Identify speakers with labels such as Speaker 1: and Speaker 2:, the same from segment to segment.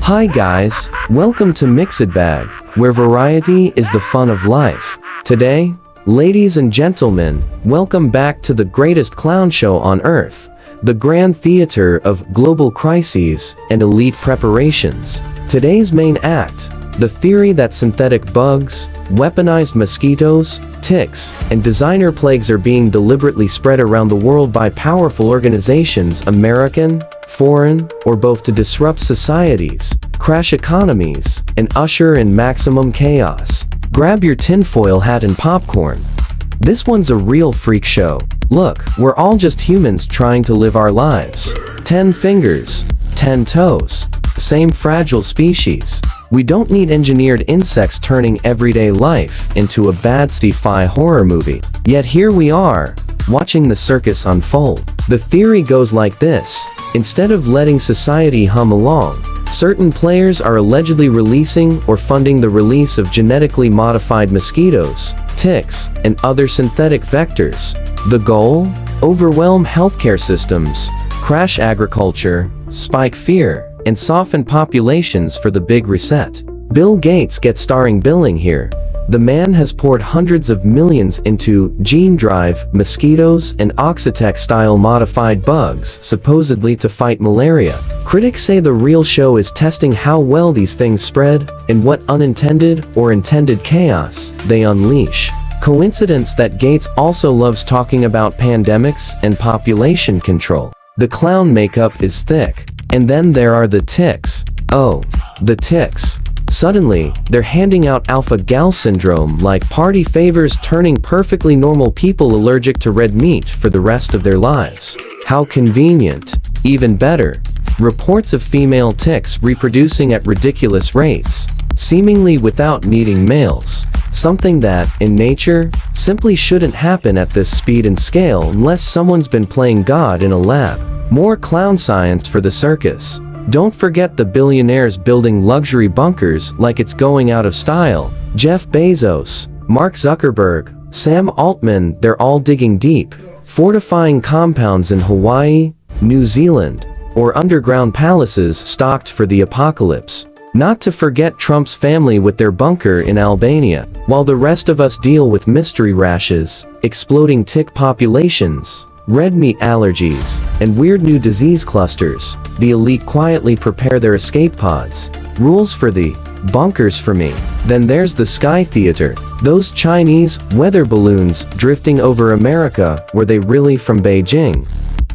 Speaker 1: Hi guys, welcome to MixedBag, where variety is the fun of life. Today, ladies and gentlemen, welcome back to the greatest clown show on earth, the grand theater of global crises and elite preparations. Today's main act, the theory that synthetic bugs, weaponized mosquitoes, ticks, and designer plagues are being deliberately spread around the world by powerful organizations, American, foreign, or both, to disrupt societies, crash economies, and usher in maximum chaos. Grab your tinfoil hat and popcorn. This one's a real freak show. Look, we're all just humans trying to live our lives. 10 fingers, 10 toes. Same fragile species. We don't need engineered insects turning everyday life into a bad sci-fi horror movie. Yet here we are, watching the circus unfold. The theory goes like this. Instead of letting society hum along, certain players are allegedly releasing or funding the release of genetically modified mosquitoes, ticks, and other synthetic vectors. The goal? Overwhelm healthcare systems, crash agriculture, spike fear, and soften populations for the big reset. Bill Gates gets starring billing here. The man has poured hundreds of millions into gene drive mosquitoes and Oxitec-style modified bugs, supposedly to fight malaria. Critics say the real show is testing how well these things spread and what unintended or intended chaos they unleash. Coincidence that Gates also loves talking about pandemics and population control. The clown makeup is thick. And then there are the ticks. Oh, the ticks. Suddenly, they're handing out alpha-gal syndrome like party favors, turning perfectly normal people allergic to red meat for the rest of their lives. How convenient. Even better, reports of female ticks reproducing at ridiculous rates, seemingly without needing males. Something that, in nature, simply shouldn't happen at this speed and scale unless someone's been playing God in a lab. More clown science for the circus. Don't forget the billionaires building luxury bunkers like it's going out of style. Jeff Bezos, Mark Zuckerberg, Sam Altman, they're all digging deep, fortifying compounds in Hawaii, New Zealand, or underground palaces stocked for the apocalypse. Not to forget Trump's family with their bunker in Albania, while the rest of us deal with mystery rashes, exploding tick populations, red meat allergies, and weird new disease clusters. The elite quietly prepare their escape pods. Rules for the bunkers for me. Then there's the sky theater. Those Chinese weather balloons drifting over America, were they really from Beijing?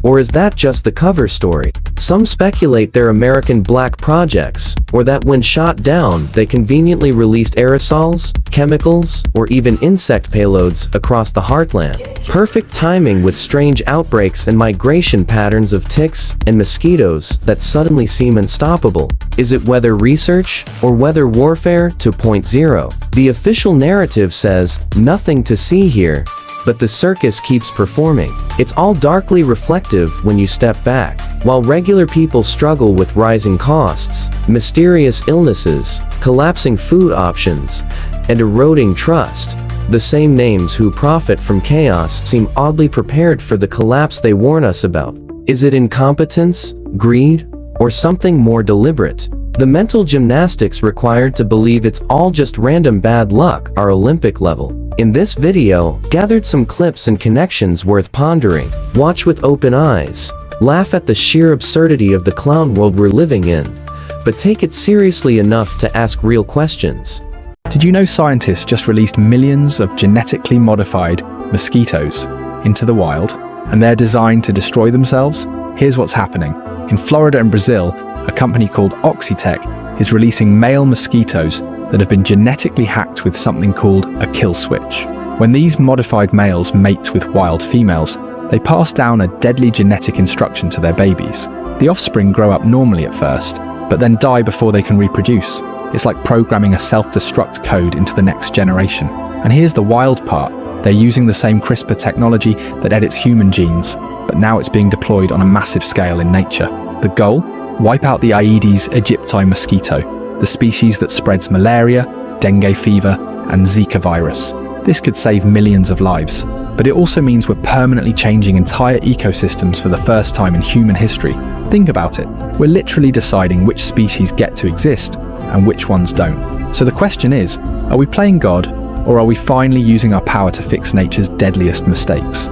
Speaker 1: Or is that just the cover story? Some speculate they're American black projects, or that when shot down, they conveniently released aerosols, chemicals, or even insect payloads across the heartland. Perfect timing with strange outbreaks and migration patterns of ticks and mosquitoes that suddenly seem unstoppable. Is it weather research, or weather warfare 2.0? The official narrative says, nothing to see here. But the circus keeps performing. It's all darkly reflective when you step back. While regular people struggle with rising costs, mysterious illnesses, collapsing food options, and eroding trust, the same names who profit from chaos seem oddly prepared for the collapse they warn us about. Is it incompetence, greed, or something more deliberate? The mental gymnastics required to believe it's all just random bad luck are Olympic level. In this video, gathered some clips and connections worth pondering. Watch with open eyes. Laugh at the sheer absurdity of the clown world we're living in. But take it seriously enough to ask real questions.
Speaker 2: Did you know scientists just released millions of genetically modified mosquitoes into the wild, and they're designed to destroy themselves? Here's what's happening. In Florida and Brazil, a company called Oxitec is releasing male mosquitoes that have been genetically hacked with something called a kill switch. When these modified males mate with wild females, they pass down a deadly genetic instruction to their babies. The offspring grow up normally at first, but then die before they can reproduce. It's like programming a self-destruct code into the next generation. And here's the wild part. They're using the same CRISPR technology that edits human genes, but now it's being deployed on a massive scale in nature. The goal? Wipe out the Aedes aegypti mosquito, the species that spreads malaria, dengue fever, and Zika virus. This could save millions of lives, but it also means we're permanently changing entire ecosystems for the first time in human history. Think about it. we're literally deciding which species get to exist and which ones don't. So the question is, are we playing God, or are we finally using our power to fix nature's deadliest mistakes?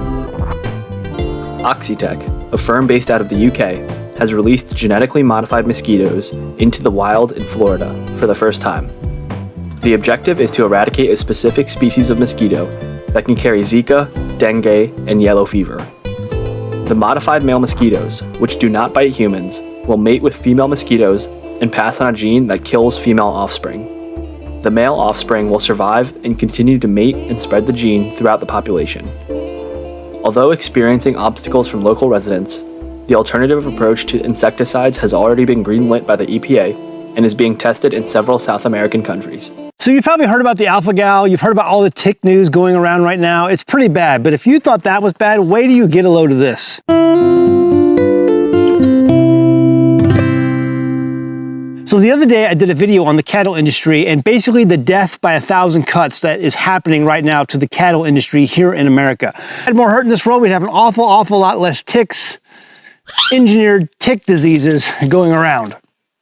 Speaker 3: Oxitec, a firm based out of the UK, has released genetically modified mosquitoes into the wild in Florida for the first time. The objective is to eradicate a specific species of mosquito that can carry Zika, dengue, and yellow fever. The modified male mosquitoes, which do not bite humans, will mate with female mosquitoes and pass on a gene that kills female offspring. The male offspring will survive and continue to mate and spread the gene throughout the population. Although experiencing obstacles from local residents, the alternative approach to insecticides has already been greenlit by the EPA and is being tested in several South American countries.
Speaker 4: So you've probably heard about the alpha-gal, you've heard about all the tick news going around right now. It's pretty bad, but if you thought that was bad, wait till you get a load of this. So the other day I did a video on the cattle industry and basically the death by 1,000 cuts that is happening right now to the cattle industry here in America. If we had more hurt in this world, we'd have an awful lot less ticks, engineered tick diseases going around.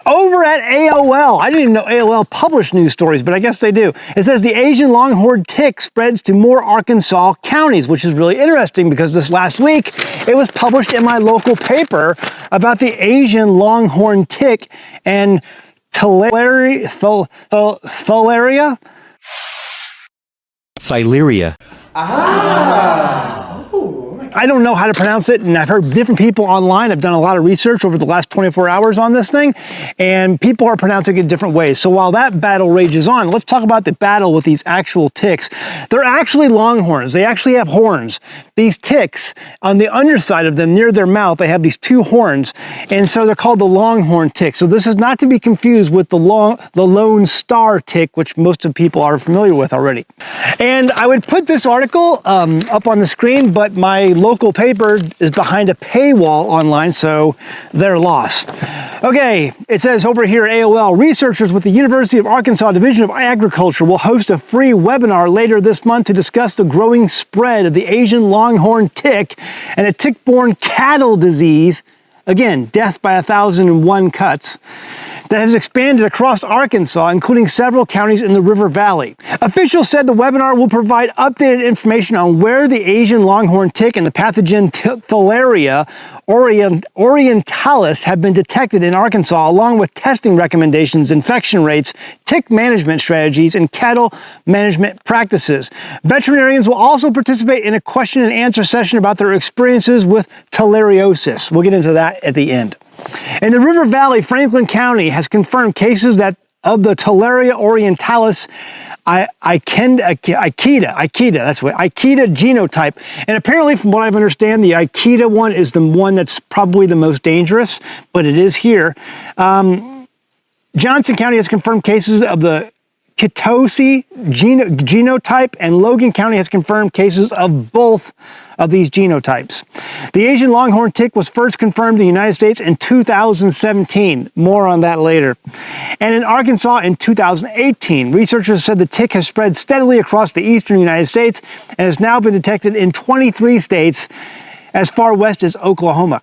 Speaker 4: Over at AOL, I didn't even know AOL published news stories, but I guess they do. It says the Asian longhorn tick spreads to more Arkansas counties, which is really interesting because this last week, it was published in my local paper about the Asian longhorn tick and Filaria?
Speaker 5: Filaria.
Speaker 4: I don't know how to pronounce it, and I've heard different people online. I've done a lot of research over the last 24 hours on this thing, and people are pronouncing it different ways. So while that battle rages on, let's talk about the battle with these actual ticks. They're actually longhorns. They actually have horns. These ticks, on the underside of them, near their mouth, they have these two horns, and so they're called the longhorn tick. So this is not to be confused with the lone star tick, which most of people are familiar with already. And I would put this article up on the screen, but my local paper is behind a paywall online, so they're lost. Okay, it says over here at AOL, researchers with the University of Arkansas Division of Agriculture will host a free webinar later this month to discuss the growing spread of the Asian longhorn tick and a tick-borne cattle disease, again, death by 1,001 cuts, that has expanded across Arkansas, including several counties in the River Valley. Officials said the webinar will provide updated information on where the Asian longhorn tick and the pathogen Filaria orientalis have been detected in Arkansas, along with testing recommendations, infection rates, tick management strategies, and cattle management practices. Veterinarians will also participate in a question and answer session about their experiences with tulariosis. We'll get into that at the end. In the River Valley, Franklin County has confirmed cases of the Filaria orientalis Ikeda genotype. And apparently, from what I understand, the Ikeda one is the one that's probably the most dangerous, but it is here. Johnson County has confirmed cases of the Kitosi genotype, and Logan County has confirmed cases of both of these genotypes. The Asian longhorn tick was first confirmed in the United States in 2017. More on that later. And in Arkansas in 2018, researchers said the tick has spread steadily across the eastern United States and has now been detected in 23 states as far west as Oklahoma.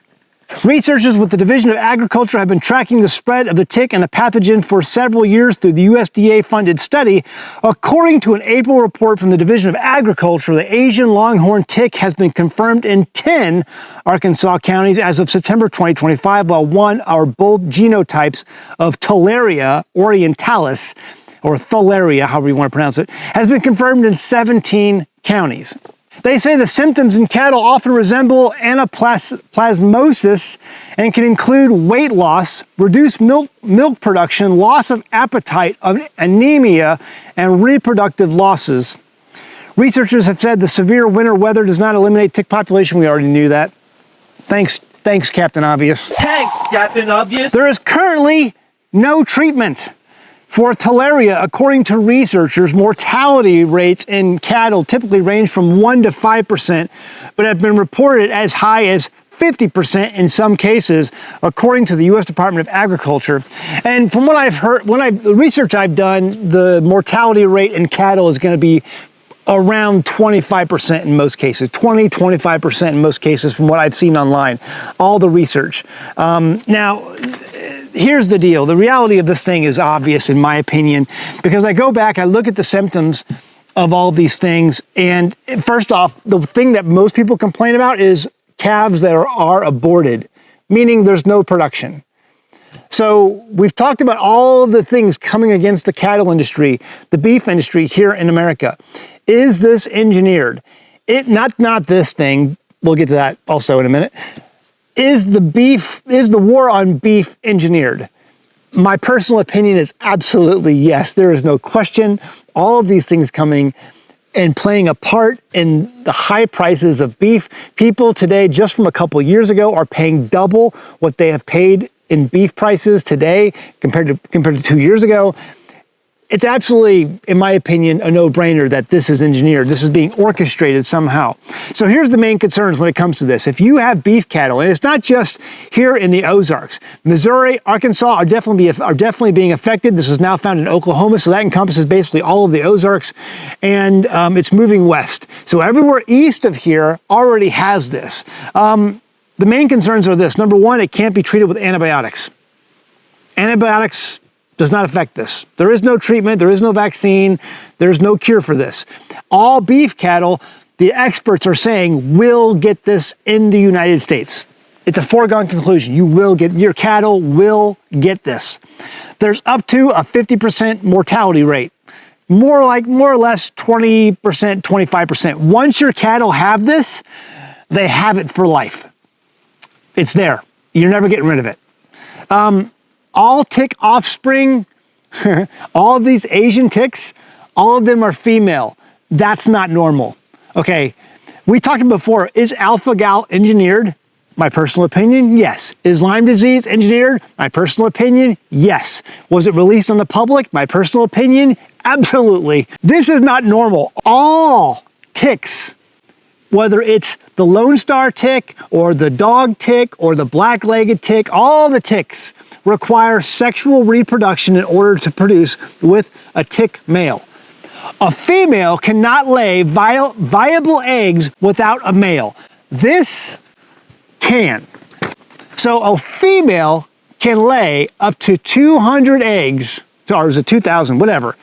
Speaker 4: Researchers with the Division of Agriculture have been tracking the spread of the tick and the pathogen for several years through the USDA-funded study. According to an April report from the Division of Agriculture, the Asian longhorn tick has been confirmed in 10 Arkansas counties as of September 2025, while one or both genotypes of Filaria orientalis, or Filaria, however you want to pronounce it, has been confirmed in 17 counties. They say the symptoms in cattle often resemble anaplasmosis and can include weight loss, reduced milk production, loss of appetite, anemia, and reproductive losses. Researchers have said the severe winter weather does not eliminate tick population. We already knew that. Thanks, Captain Obvious.
Speaker 6: Thanks, Captain Obvious.
Speaker 4: There is currently no treatment for Filaria. According to researchers, mortality rates in cattle typically range from 1% to 5%, but have been reported as high as 50% in some cases, according to the U.S. Department of Agriculture. And from what I've heard, the research I've done, the mortality rate in cattle is going to be around 25% in most cases, 25% in most cases from what I've seen online, all the research. Now, here's the deal. The reality of this thing is obvious in my opinion, because I go back, I look at the symptoms of all of these things, and first off, the thing that most people complain about is calves that are aborted, meaning there's no production. So we've talked about all of the things coming against the cattle industry, the beef industry here in America. Is this engineered? Not this thing. We'll get to that also in a minute. Is the war on beef engineered? My personal opinion is absolutely yes. There is no question. All of these things coming and playing a part in the high prices of beef. People today, just from a couple years ago, are paying double what they have paid in beef prices today compared to 2 years ago. It's absolutely, in my opinion, a no-brainer that this is engineered. This is being orchestrated somehow. So here's the main concerns when it comes to this. If you have beef cattle, and it's not just here in the Ozarks, Missouri, Arkansas are definitely being affected. This is now found in Oklahoma, so that encompasses basically all of the Ozarks, and it's moving west. So everywhere east of here already has this. The main concerns are this. Number one, it can't be treated with antibiotics. Antibiotics does not affect this. There is no treatment, there is no vaccine, there's no cure for this. All beef cattle, the experts are saying, will get this in the United States. It's a foregone conclusion. Your cattle will get this. There's up to a 50% mortality rate. More or less 20%, 25%. Once your cattle have this, they have it for life. It's there. You're never getting rid of it. All tick offspring, all of these Asian ticks, all of them are female. That's not normal. Okay, we talked before, is alpha-gal engineered? My personal opinion, yes. Is Lyme disease engineered? My personal opinion, yes. Was it released on the public? My personal opinion, absolutely. This is not normal. All ticks, whether it's the Lone Star tick or the dog tick or the black-legged tick, all the ticks require sexual reproduction in order to produce with a tick male. A female cannot lay viable eggs without a male. This can. So a female can lay up to 200 eggs, or is it 2,000, whatever.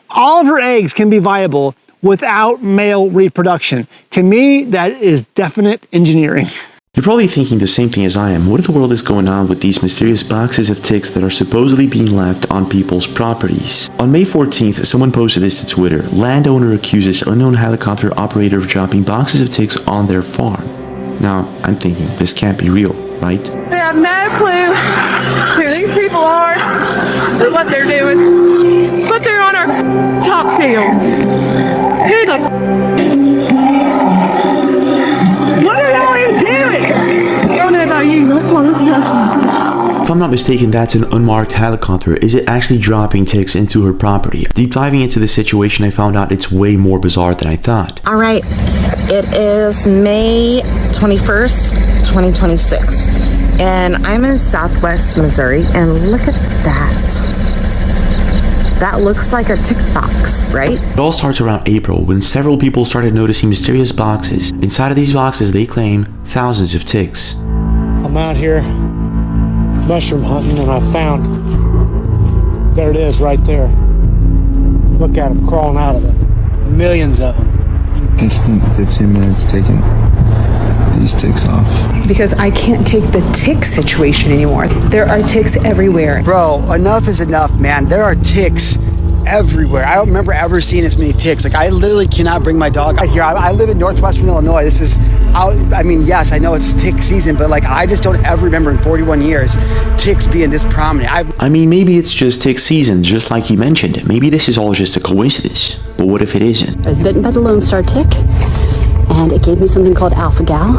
Speaker 4: All of her eggs can be viable without male reproduction. To me, that is definite engineering.
Speaker 5: You're probably thinking the same thing as I am. What in the world is going on with these mysterious boxes of ticks that are supposedly being left on people's properties? On May 14th, someone posted this to Twitter. Landowner accuses unknown helicopter operator of dropping boxes of ticks on their farm. Now, I'm thinking, this can't be real, right?
Speaker 6: I have no clue who these people are or what they're doing, but they're on our top field. Who the what are y'all even doing? I don't know about you.
Speaker 5: If I'm not mistaken, that's an unmarked helicopter. Is it actually dropping ticks into her property? Deep diving into the situation, I found out it's way more bizarre than I thought.
Speaker 7: All right, it is May 21st, 2026, and I'm in Southwest Missouri, and look at that. That looks like a tick box, right?
Speaker 5: It all starts around April when several people started noticing mysterious boxes. Inside of these boxes, they claim thousands of ticks.
Speaker 8: I'm out here mushroom hunting and I found, there it is right there. Look at them crawling out of it. Millions of them.
Speaker 9: 15 minutes taking these ticks off.
Speaker 10: Because I can't take the tick situation anymore. There are ticks everywhere.
Speaker 11: Bro, enough is enough, man. There are ticks everywhere. I don't remember ever seeing as many ticks. Like, I literally cannot bring my dog out here. I live in northwestern Illinois. This is, I mean, yes, I know it's tick season, but like, I just don't ever remember in 41 years ticks being this prominent.
Speaker 5: I mean, maybe it's just tick season, just like he mentioned. Maybe this is all just a coincidence. But what if it isn't?
Speaker 12: I was bitten by the Lone Star tick, and it gave me something called alpha-gal,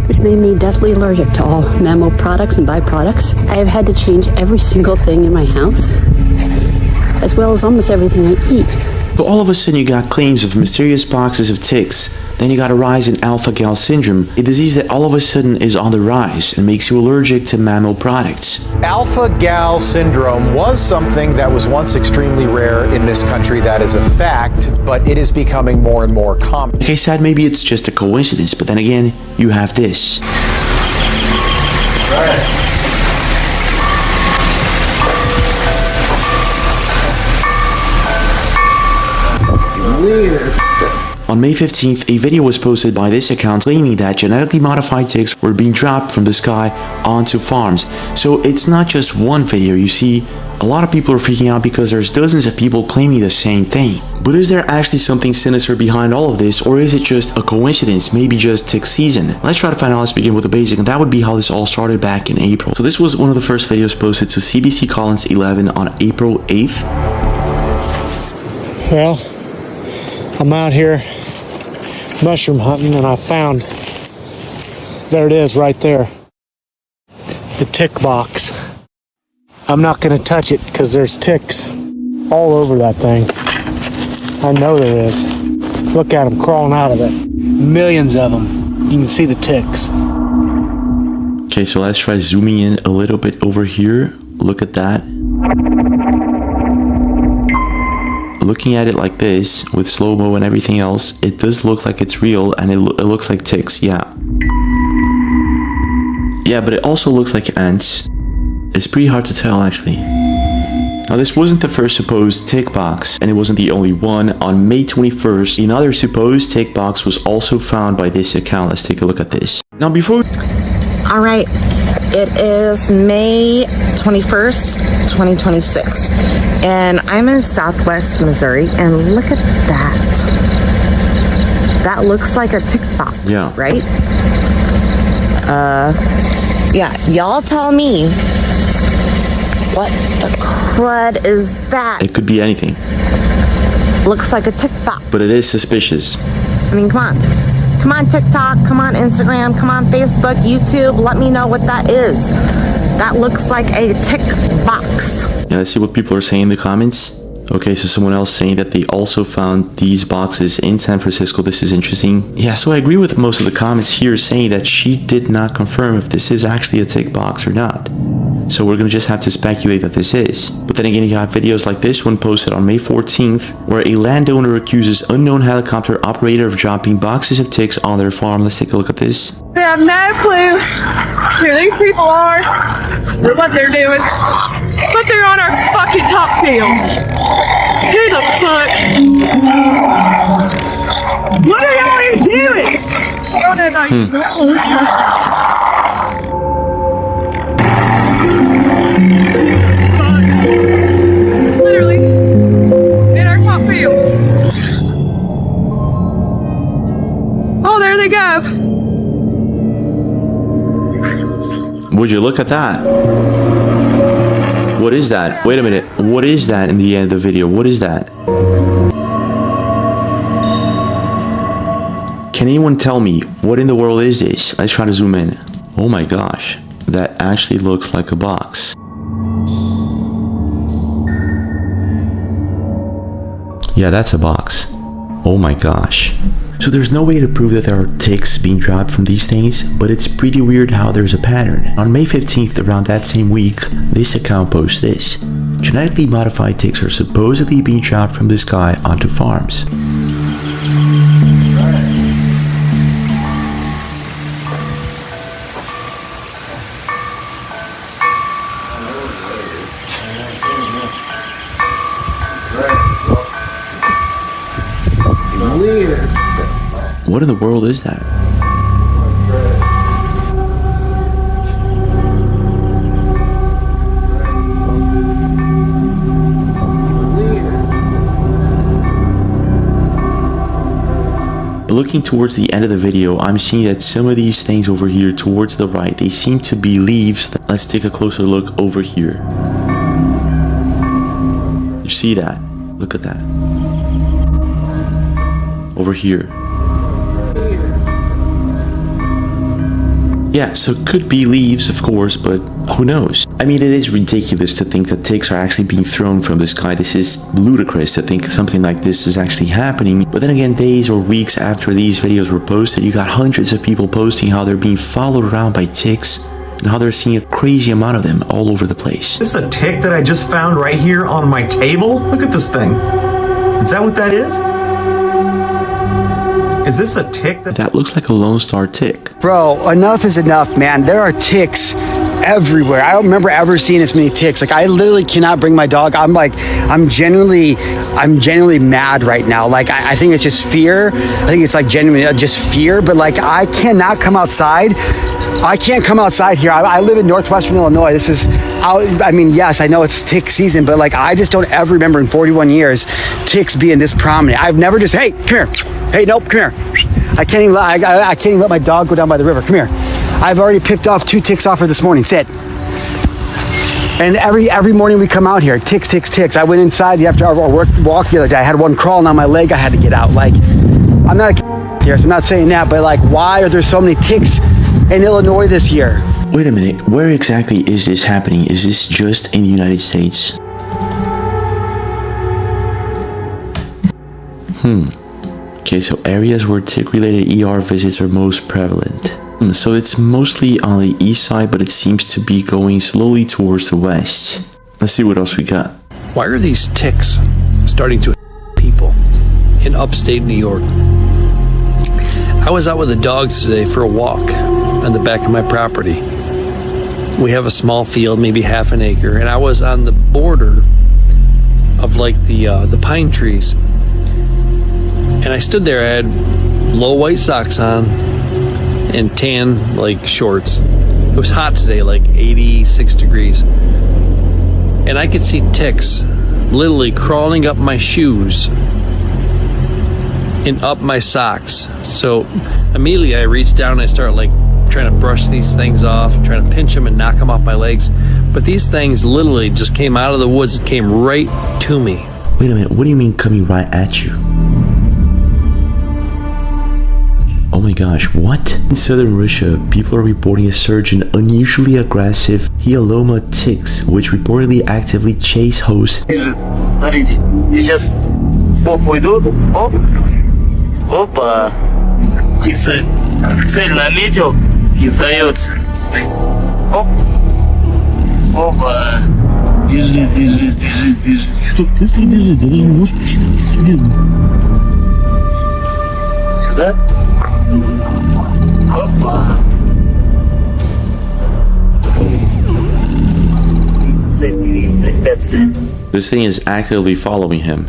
Speaker 12: which made me deathly allergic to all mammal products and byproducts. I have had to change every single thing in my house, as well as almost everything I eat.
Speaker 5: But all of a sudden you got claims of mysterious boxes of ticks Then you got a rise in alpha-gal syndrome, a disease that all of a sudden is on the rise and makes you allergic to mammal products.
Speaker 13: Alpha-gal syndrome was something that was once extremely rare in this country. That is a fact, but it is becoming more and more common.
Speaker 5: Like I said, maybe it's just a coincidence, but then again, you have this.
Speaker 11: Weird.
Speaker 5: On May 15th, a video was posted by this account claiming that genetically modified ticks were being dropped from the sky onto farms. So it's not just one video, you see, a lot of people are freaking out because there's dozens of people claiming the same thing. But is there actually something sinister behind all of this, or is it just a coincidence, maybe just tick season? Let's try to find out. Let's begin with the basic, and that would be how this all started back in April. So this was one of the first videos posted to CBC Collins 11 on April 8th.
Speaker 8: Well, I'm out here mushroom hunting and I found, there it is right there, the tick box. I'm not going to touch it because there's ticks all over that thing. I know there is. Look at them crawling out of it. Millions of them. You can see the ticks.
Speaker 5: Okay, so let's try zooming in a little bit over here. Look at that. Looking at it like this, with slow-mo and everything else, it does look like it's real, and it looks like ticks, yeah. Yeah, but it also looks like ants. It's pretty hard to tell, actually. Now, this wasn't the first supposed tick box, and it wasn't the only one. On May 21st, another supposed tick box was also found by this account. Let's take a look at this. Now, before...
Speaker 7: All right, it is May 21st, 2026, and I'm in Southwest Missouri, and look at that. That looks like a tick box,
Speaker 5: yeah,
Speaker 7: right? Yeah, y'all tell me, what the crud is that?
Speaker 5: It could be anything.
Speaker 7: Looks like a tick box.
Speaker 5: But it is suspicious.
Speaker 7: I mean, come on. Come on, TikTok, come on, Instagram, come on, Facebook, YouTube, let me know what that is. That looks like a tick box.
Speaker 5: Yeah, let's see what people are saying in the comments. Okay, so someone else saying that they also found these boxes in San Francisco. This is interesting. Yeah, so I agree with most of the comments here saying that she did not confirm if this is actually a tick box or not. So we're gonna just have to speculate that this is. But then again, you have videos like this one posted on May 14th, where a landowner accuses unknown helicopter operator of dropping boxes of ticks on their farm. Let's take a look at this.
Speaker 6: I have no clue who these people are or what they're doing, but they're on our fucking top field. Who the fuck? What are y'all even doing? Oh, no. Literally in our top field. Oh, there they go.
Speaker 5: Would you look at that? What is that? Wait a minute. What is that in the end of the video? What is that? Can anyone tell me what in the world is this? Let's try to zoom in. Oh my gosh. That actually looks like a box. Yeah, that's a box. Oh my gosh. So there's no way to prove that there are ticks being dropped from these things, but it's pretty weird how there's a pattern. On May 15th, around that same week, this account posts this. Genetically modified ticks are supposedly being dropped from the sky onto farms.
Speaker 11: Weird.
Speaker 5: What in the world is that? But looking towards the end of the video, I'm seeing that some of these things over here towards the right, they seem to be leaves. Let's take a closer look over here. You see that? Look at that. Over here. Yeah, so it could be leaves, of course, but who knows? I mean, it is ridiculous to think that ticks are actually being thrown from the sky. This is ludicrous to think something like this is actually happening. But then again, days or weeks after these videos were posted, you got hundreds of people posting how they're being followed around by ticks and how they're seeing a crazy amount of them all over the place.
Speaker 14: This is a tick that I just found right here on my table. Look at this thing. Is that what that is? Is this a tick
Speaker 5: that looks like a Lone Star tick?
Speaker 11: Bro, enough is enough, man. There are ticks everywhere. I don't remember ever seeing this many ticks. Like, I literally cannot bring my dog. I'm genuinely mad right now. Like, I think it's just fear. I think it's like genuinely just fear, but like, I cannot come outside. I can't come outside here. I live in northwestern Illinois. This is I mean, yes, I know it's tick season, but like, I just don't ever remember in 41 years ticks being this prominent. I've never just, hey, come here. Hey, nope, come here. I can't even let my dog go down by the river. Come here. I've already picked off 2 ticks off her this morning. Sit. And every morning we come out here, ticks, ticks, ticks. I went inside after our walk the other day. I had one crawling on my leg. I had to get out. Like, I'm not a here, so I'm not saying that, but like, why are there so many ticks in Illinois this year?
Speaker 5: Wait a minute, where exactly is this happening? Is this just in the United States? Okay, so areas where tick-related ER visits are most prevalent. So it's mostly on the east side, but it seems to be going slowly towards the west. Let's see what else we got.
Speaker 15: Why are these ticks starting to people in upstate New York? I was out with the dogs today for a walk on the back of my property. We have a small field, maybe half an acre, and I was on the border of like the pine trees. And I stood there, I had low white socks on and tan like shorts. It was hot today, like 86 degrees. And I could see ticks literally crawling up my shoes and up my socks. So immediately I reached down and I started like trying to brush these things off, trying to pinch them and knock them off my legs. But these things literally just came out of the woods and came right to me.
Speaker 5: Wait a minute, what do you mean coming right at you? Oh my gosh, what? In southern Russia, people are reporting a surge in unusually aggressive Hyaloma ticks, which reportedly actively chase hosts.
Speaker 16: Смотрите, я сейчас сбоку иду, оп, опа, цель наметил и сдается. Оп, опа, бежит. Что, быстро бежит, я даже не можешь посчитать. Сюда. Опа.
Speaker 5: This thing is actively following him.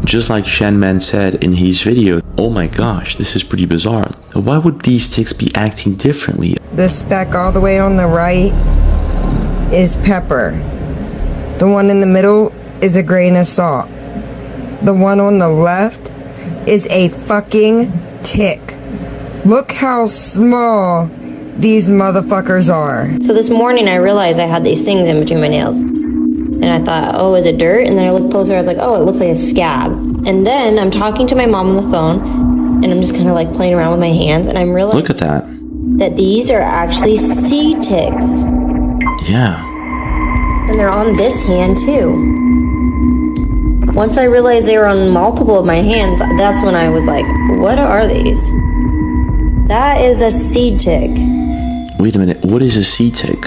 Speaker 5: Just like Shenman said in his video, oh my gosh, this is pretty bizarre. Why would these ticks be acting differently?
Speaker 17: The speck all the way on the right is pepper. The one in the middle is a grain of salt. The one on the left is a fucking tick. Look how small these motherfuckers are.
Speaker 18: So this morning I realized I had these things in between my nails. And I thought, oh, is it dirt? And then I looked closer, I was like, oh, it looks like a scab. And then I'm talking to my mom on the phone, and I'm just kind of like playing around with my hands, and I'm realizing—
Speaker 5: Look at that.
Speaker 18: That these are actually sea ticks.
Speaker 5: Yeah.
Speaker 18: And they're on this hand too. Once I realized they were on multiple of my hands, that's when I was like, what are these? That is a sea tick.
Speaker 5: Wait a minute, what is a sea tick?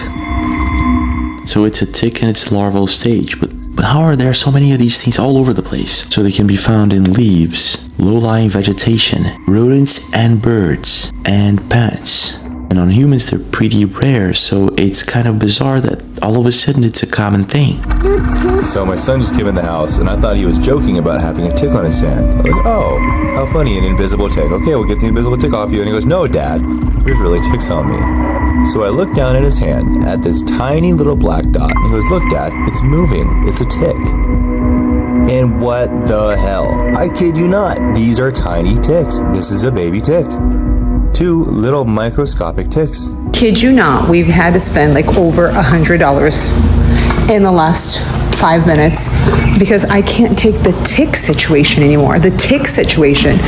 Speaker 5: So it's a tick in its larval stage, but how are there so many of these things all over the place? So they can be found in leaves, low-lying vegetation, rodents and birds, and pets. And on humans they're pretty rare, so it's kind of bizarre that all of a sudden it's a common thing.
Speaker 9: So my son just came in the house and I thought he was joking about having a tick on his hand. I was like, oh, how funny, an invisible tick. Okay, we'll get the invisible tick off you. And he goes, no, Dad, there's really ticks on me. So I looked down at his hand at this tiny little black dot and he goes, look, Dad, it's moving. It's a tick. And what the hell? I kid you not. These are tiny ticks. This is a baby tick. 2 little microscopic ticks.
Speaker 10: Kid you not, we've had to spend like over $100 in the last 5 minutes because I can't take the tick situation anymore. The tick situation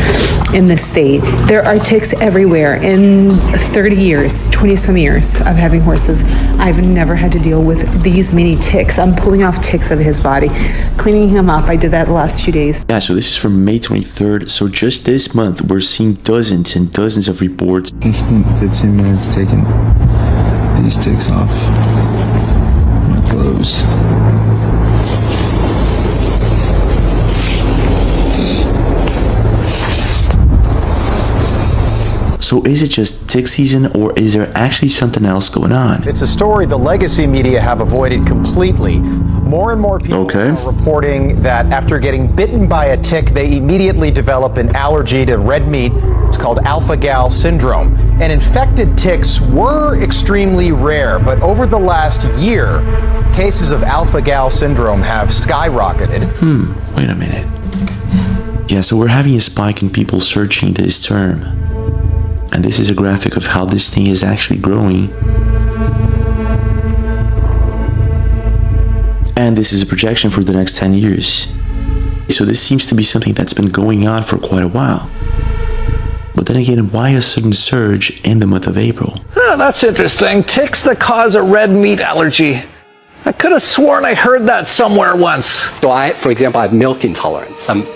Speaker 10: in this state. There are ticks everywhere. In 30 years, 20 some years of having horses, I've never had to deal with these many ticks. I'm pulling off ticks of his body, cleaning him up. I did that the last few days.
Speaker 5: Yeah, so this is from May 23rd. So just this month, we're seeing dozens and dozens of reports.
Speaker 19: 15 minutes taking these ticks off my clothes.
Speaker 5: So is it just tick season, or is there actually something else going on?
Speaker 13: It's a story the legacy media have avoided completely. More and more people are reporting that after getting bitten by a tick, they immediately develop an allergy to red meat. It's called alpha-gal syndrome. And infected ticks were extremely rare, but over the last year, cases of alpha-gal syndrome have skyrocketed.
Speaker 5: Wait a minute. Yeah, so we're having a spike in people searching this term. And this is a graphic of how this thing is actually growing. And this is a projection for the next 10 years. So this seems to be something that's been going on for quite a while. But then again, why a sudden surge in the month of April?
Speaker 20: Oh, that's interesting. Ticks that cause a red meat allergy. I could have sworn I heard that somewhere once.
Speaker 21: So for example, I have milk intolerance. And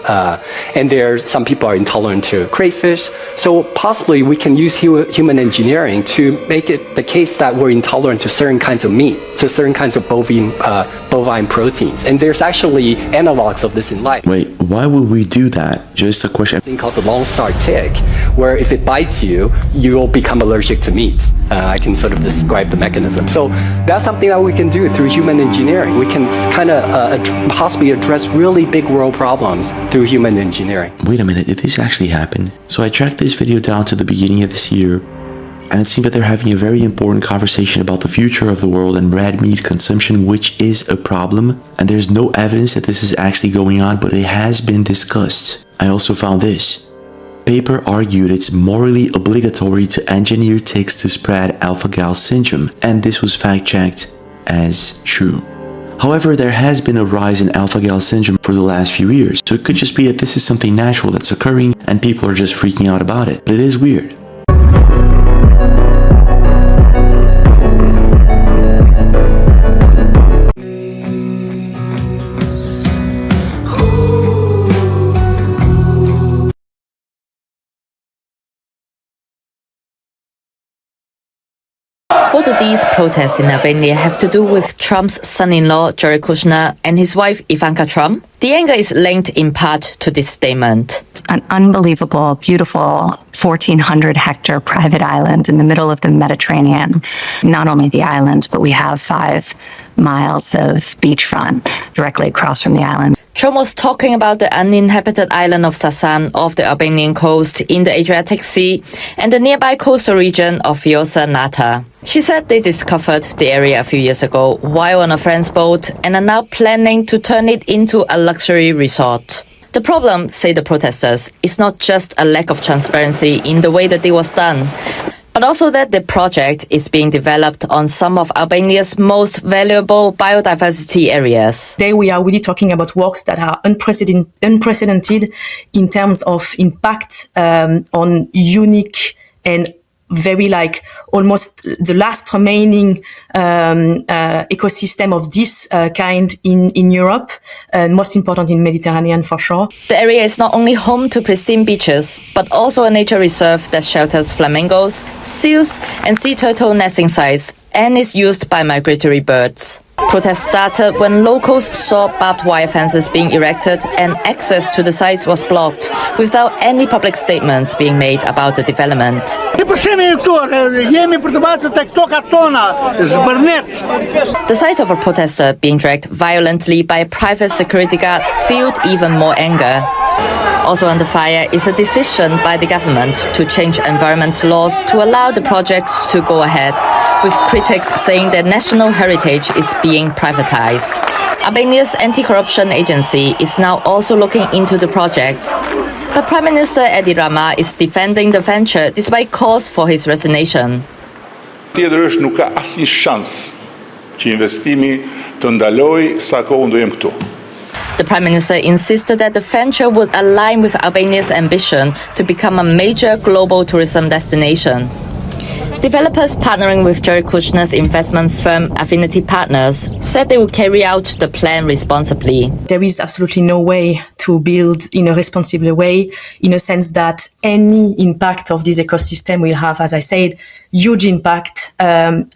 Speaker 21: some people are intolerant to crayfish. So possibly we can use human engineering to make it the case that we're intolerant to certain kinds of meat, to certain kinds of bovine proteins. And there's actually analogs of this in life.
Speaker 5: Wait, why would we do that? Just a question.
Speaker 21: A thing called the Lone Star tick, where if it bites you, you'll become allergic to meat. I can sort of describe the mechanism. So that's something that we can do through human engineering. We can kind of possibly address really big world problems through human engineering.
Speaker 5: Wait a minute, did this actually happen? So I tracked this video down to the beginning of this year, and it seemed that they're having a very important conversation about the future of the world and red meat consumption, which is a problem. And there's no evidence that this is actually going on, but it has been discussed. I also found this. Paper argued it's morally obligatory to engineer ticks to spread alpha-gal syndrome, and this was fact-checked as true. However, there has been a rise in alpha-gal syndrome for the last few years, so it could just be that this is something natural that's occurring and people are just freaking out about it. But it is weird.
Speaker 22: What do these protests in Albania have to do with Trump's son-in-law, Jared Kushner, and his wife, Ivanka Trump? The anger is linked in part to this statement.
Speaker 23: An unbelievable, beautiful 1,400-hectare private island in the middle of the Mediterranean. Not only the island, but we have 5 miles of beachfront directly across from the island.
Speaker 22: Trump was talking about the uninhabited island of Sasan off the Albanian coast in the Adriatic Sea and the nearby coastal region of Vjosa Nata. She said they discovered the area a few years ago while on a friend's boat and are now planning to turn it into a luxury resort. The problem, say the protesters, is not just a lack of transparency in the way that it was done, but also that the project is being developed on some of Albania's most valuable biodiversity areas.
Speaker 24: Today we are really talking about works that are unprecedented in terms of impact on unique and very almost the last remaining ecosystem of this kind in Europe, most important in Mediterranean for sure.
Speaker 22: The area is not only home to pristine beaches, but also a nature reserve that shelters flamingos, seals, and sea turtle nesting sites, and is used by migratory birds. Protests started when locals saw barbed wire fences being erected and access to the sites was blocked without any public statements being made about the development. The sight of a protester being dragged violently by a private security guard fueled even more anger. Also under fire is a decision by the government to change environmental laws to allow the project to go ahead, with critics saying that national heritage is being privatized. Albania's anti-corruption agency is now also looking into the project. But Prime Minister Edi Rama is defending the venture despite calls for his resignation.
Speaker 25: Tjetër është nuk ka asnjë shans që investimi
Speaker 22: The Prime Minister insisted that the venture would align with Albania's ambition to become a major global tourism destination. Developers partnering with Jared Kushner's investment firm Affinity Partners said they would carry out the plan responsibly.
Speaker 24: There is absolutely no way to build in a responsible way, in a sense that any impact of this ecosystem will have, as I said, huge impact on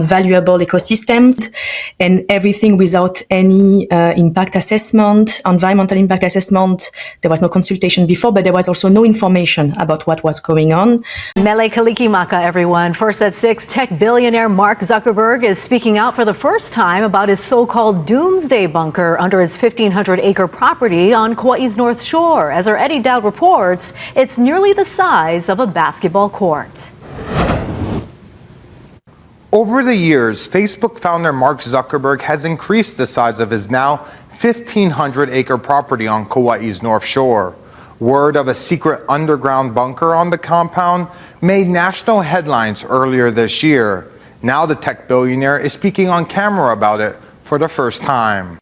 Speaker 24: valuable ecosystems, and everything without any impact assessment, environmental impact assessment. There was no consultation before, but there was also no information about what was going on.
Speaker 1: Mele Kalikimaka, everyone. First at 6, tech billionaire Mark Zuckerberg is speaking out for the first time about his so-called doomsday bunker under his 1,500-acre property on Kauai's North Shore. As our Eddie Dowd reports, it's nearly the size of a basketball court.
Speaker 2: Over the years, Facebook founder Mark Zuckerberg has increased the size of his now 1,500-acre property on Kauai's North Shore. Word of a secret underground bunker on the compound made national headlines earlier this year. Now the tech billionaire is speaking on camera about it for the first time.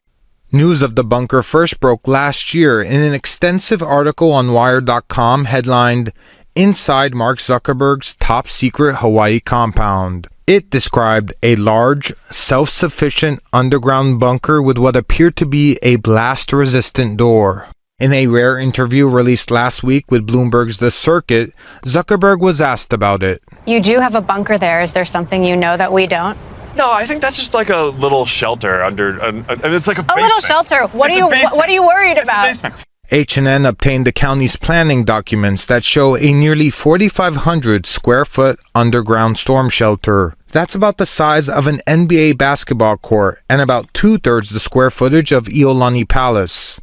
Speaker 2: News of the bunker first broke last year in an extensive article on Wired.com headlined, "Inside Mark Zuckerberg's Top Secret Hawaii Compound." It described a large, self-sufficient underground bunker with what appeared to be a blast-resistant door. In a rare interview released last week with Bloomberg's The Circuit, Zuckerberg was asked about it.
Speaker 3: You do have a bunker there. Is there something you know that we don't?
Speaker 4: No, I think that's just like a little shelter under, and it's like a basement.
Speaker 3: A little shelter. What are you worried about?
Speaker 4: It's a basement.
Speaker 2: H&N obtained the county's planning documents that show a nearly 4,500 square foot underground storm shelter. That's about the size of an NBA basketball court and about 2/3 the square footage of Iolani Palace.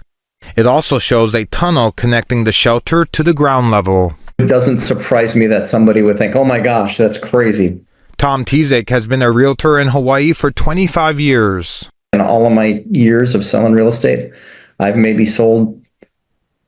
Speaker 2: It also shows a tunnel connecting the shelter to the ground level.
Speaker 25: It doesn't surprise me that somebody would think, oh my gosh, that's crazy.
Speaker 2: Tom Tizek has been a realtor in Hawaii for 25 years.
Speaker 25: In all of my years of selling real estate, I've maybe sold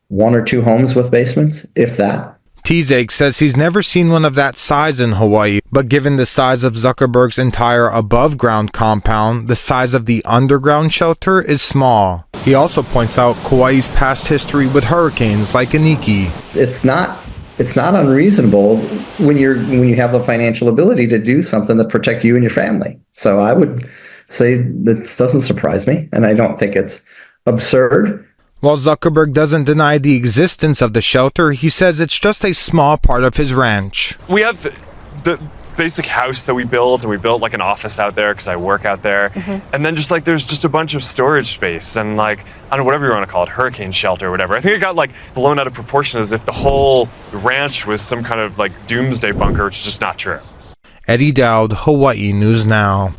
Speaker 25: 1 or 2 homes with basements, if that.
Speaker 2: Tizek says he's never seen one of that size in Hawaii, but given the size of Zuckerberg's entire above-ground compound, the size of the underground shelter is small. He also points out Kauai's past history with hurricanes like Iniki.
Speaker 25: It's not unreasonable when you have the financial ability to do something that protect you and your family. So I would say that doesn't surprise me, and I don't think it's absurd.
Speaker 2: While Zuckerberg doesn't deny the existence of the shelter, he says it's just a small part of his ranch.
Speaker 4: We have the basic house that we built, and we built like an office out there because I work out there. And then just like there's just a bunch of storage space and like, I don't know, whatever you want to call it, hurricane shelter or whatever. I think it got like blown out of proportion as if the whole ranch was some kind of like doomsday bunker, which is just not true.
Speaker 2: Eddie Dowd, Hawaii News Now.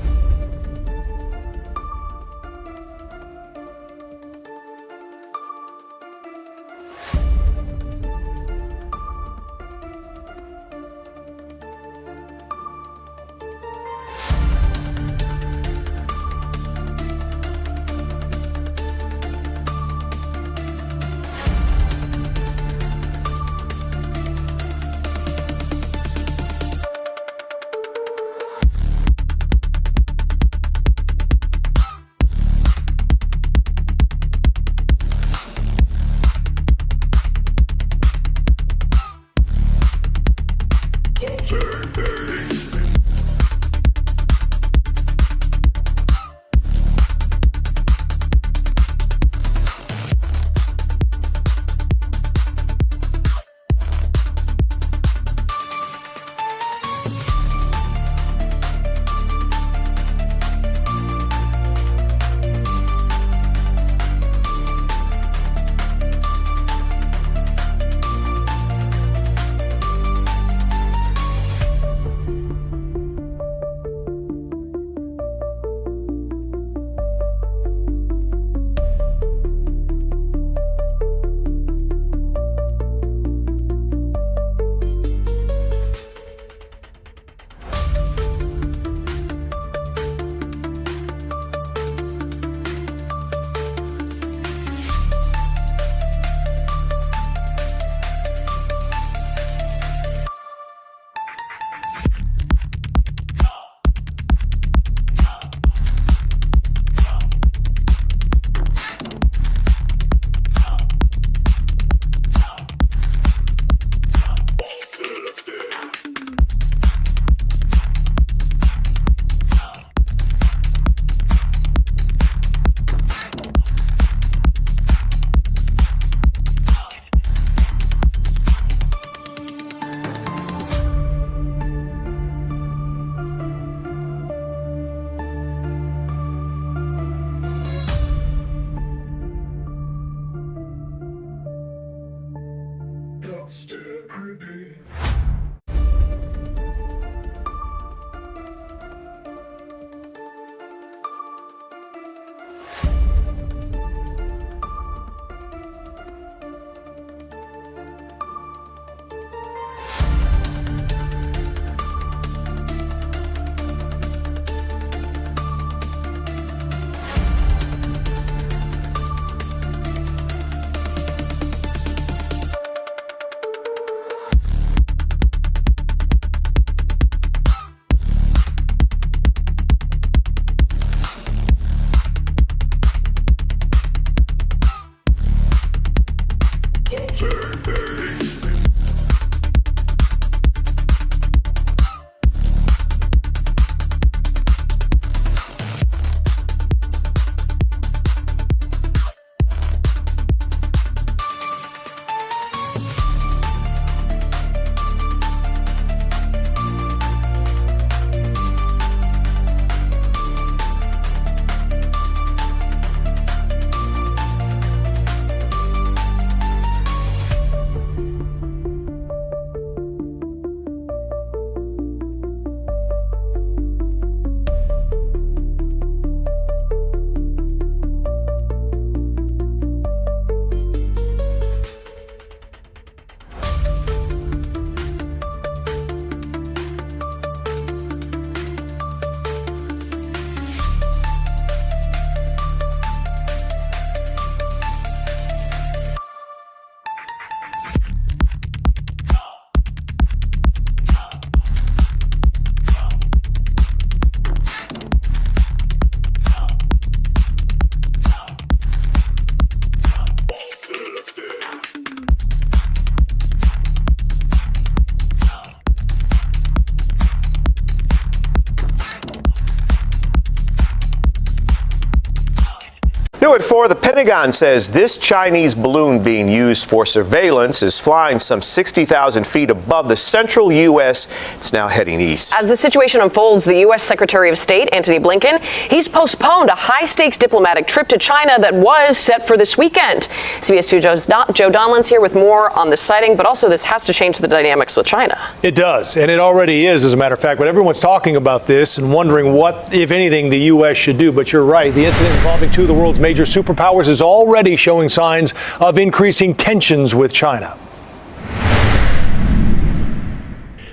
Speaker 6: 4, the Pentagon says this Chinese balloon being used for surveillance is flying some 60,000 feet above the central U.S. It's now heading east.
Speaker 7: As the situation unfolds, the U.S. Secretary of State, Antony Blinken, he's postponed a high-stakes diplomatic trip to China that was set for this weekend. CBS 2's Joe Donlan's here with more on this sighting, but also this has to change the dynamics with China.
Speaker 8: It does, and it already is, as a matter of fact. But everyone's talking about this and wondering what, if anything, the U.S. should do. But you're right. The incident involving two of the world's major superpowers is already showing signs of increasing tensions with China.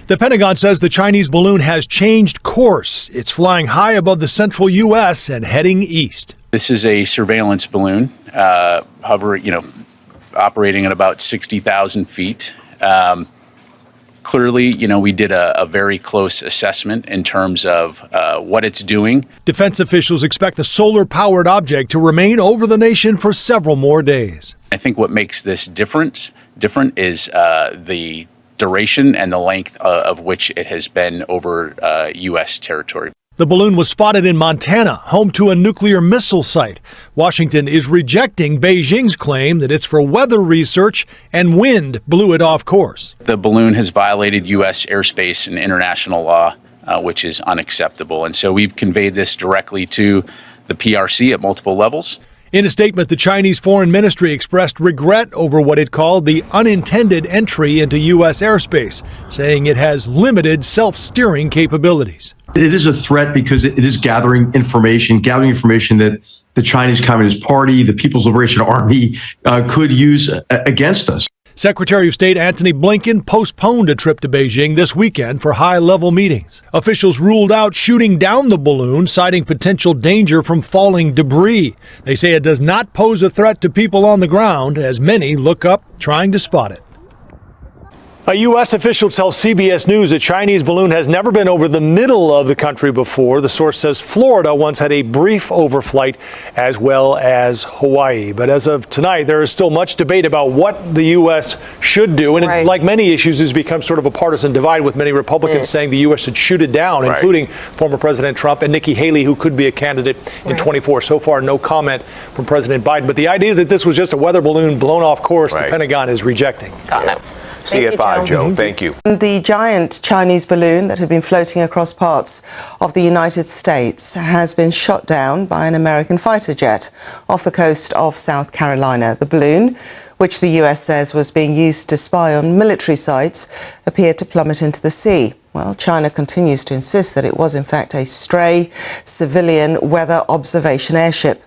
Speaker 8: The Pentagon says the Chinese balloon has changed course. It's flying high above the central U.S. and heading east.
Speaker 12: This is a surveillance balloon, operating at about 60,000 feet. Clearly, we did a very close assessment in terms of what it's doing.
Speaker 8: Defense officials expect the solar-powered object to remain over the nation for several more days.
Speaker 12: I think what makes this different is the duration and the length of which it has been over U.S. territory.
Speaker 8: The balloon was spotted in Montana, home to a nuclear missile site. Washington is rejecting Beijing's claim that it's for weather research and wind blew it off course.
Speaker 12: The balloon has violated U.S. airspace and international law, which is unacceptable. And so we've conveyed this directly to the PRC at multiple levels.
Speaker 8: In a statement, the Chinese Foreign Ministry expressed regret over what it called the unintended entry into U.S. airspace, saying it has limited self-steering capabilities.
Speaker 14: It is a threat because it is gathering information that the Chinese Communist Party, the People's Liberation Army could use against us.
Speaker 8: Secretary of State Antony Blinken postponed a trip to Beijing this weekend for high-level meetings. Officials ruled out shooting down the balloon, citing potential danger from falling debris. They say it does not pose a threat to people on the ground, as many look up trying to spot it. A U.S. official tells CBS News a Chinese balloon has never been over the middle of the country before. The source says Florida once had a brief overflight, as well as Hawaii. But as of tonight, there is still much debate about what the U.S. should do. And it, like many issues, has become sort of a partisan divide, with many Republicans saying the U.S. should shoot it down, including former President Trump and Nikki Haley, who could be a candidate in 24. So far, no comment from President Biden. But the idea that this was just a weather balloon blown off course, the Pentagon is rejecting.
Speaker 6: Got it. CFI, Joe, thank you.
Speaker 26: The giant Chinese balloon that had been floating across parts of the United States has been shot down by an American fighter jet off the coast of South Carolina. The balloon, which the US says was being used to spy on military sites, appeared to plummet into the sea. Well, China continues to insist that it was in fact a stray civilian weather observation airship.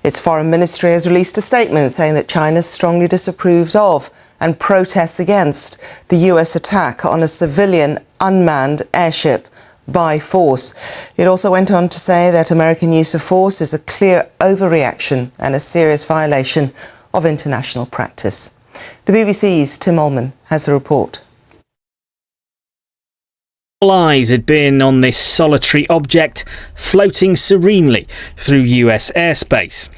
Speaker 26: Its foreign ministry has released a statement saying that China strongly disapproves of and protests against the US attack on a civilian unmanned airship by force. It also went on to say that American use of force is a clear overreaction and a serious violation of international practice. The BBC's Tim Allman has the report.
Speaker 27: All eyes had been on this solitary object floating serenely through US airspace.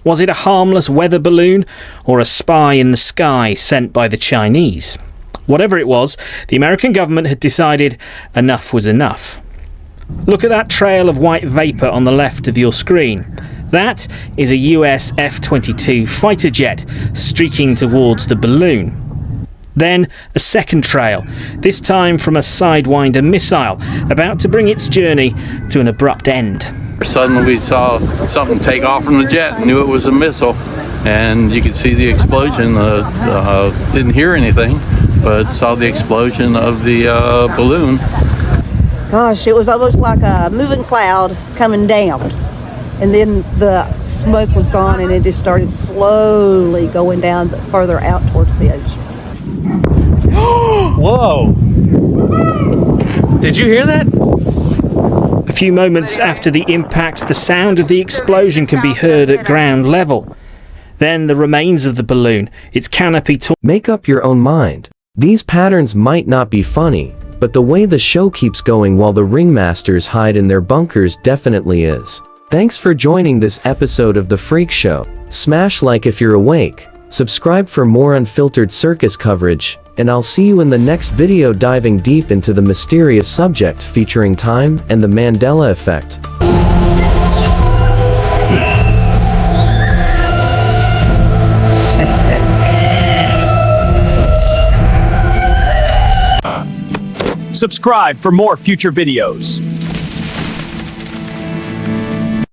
Speaker 27: Was it a harmless weather balloon or a spy in the sky sent by the Chinese? Whatever it was, the American government had decided enough was enough. Look at that trail of white vapour on the left of your screen. That is a US F-22 fighter jet streaking towards the balloon. Then a second trail, this time from a Sidewinder missile, about to bring its journey to an abrupt end.
Speaker 28: Suddenly we saw something take off from the jet, knew it was a missile, and you could see the explosion. Didn't hear anything, but saw the explosion of the balloon.
Speaker 29: Gosh, it was almost like a moving cloud coming down. And then the smoke was gone and it just started slowly going down further out towards the ocean.
Speaker 27: Whoa! Did you hear that? A few moments after the impact, the sound of the explosion can be heard at ground level. Then the remains of the balloon, its canopy
Speaker 30: Make up your own mind. These patterns might not be funny, but the way the show keeps going while the ringmasters hide in their bunkers definitely is. Thanks for joining this episode of The Freak Show. Smash like if you're awake, subscribe for more unfiltered circus coverage, and I'll see you in the next video diving deep into the mysterious subject featuring time and the Mandela effect.
Speaker 9: Subscribe for more future videos.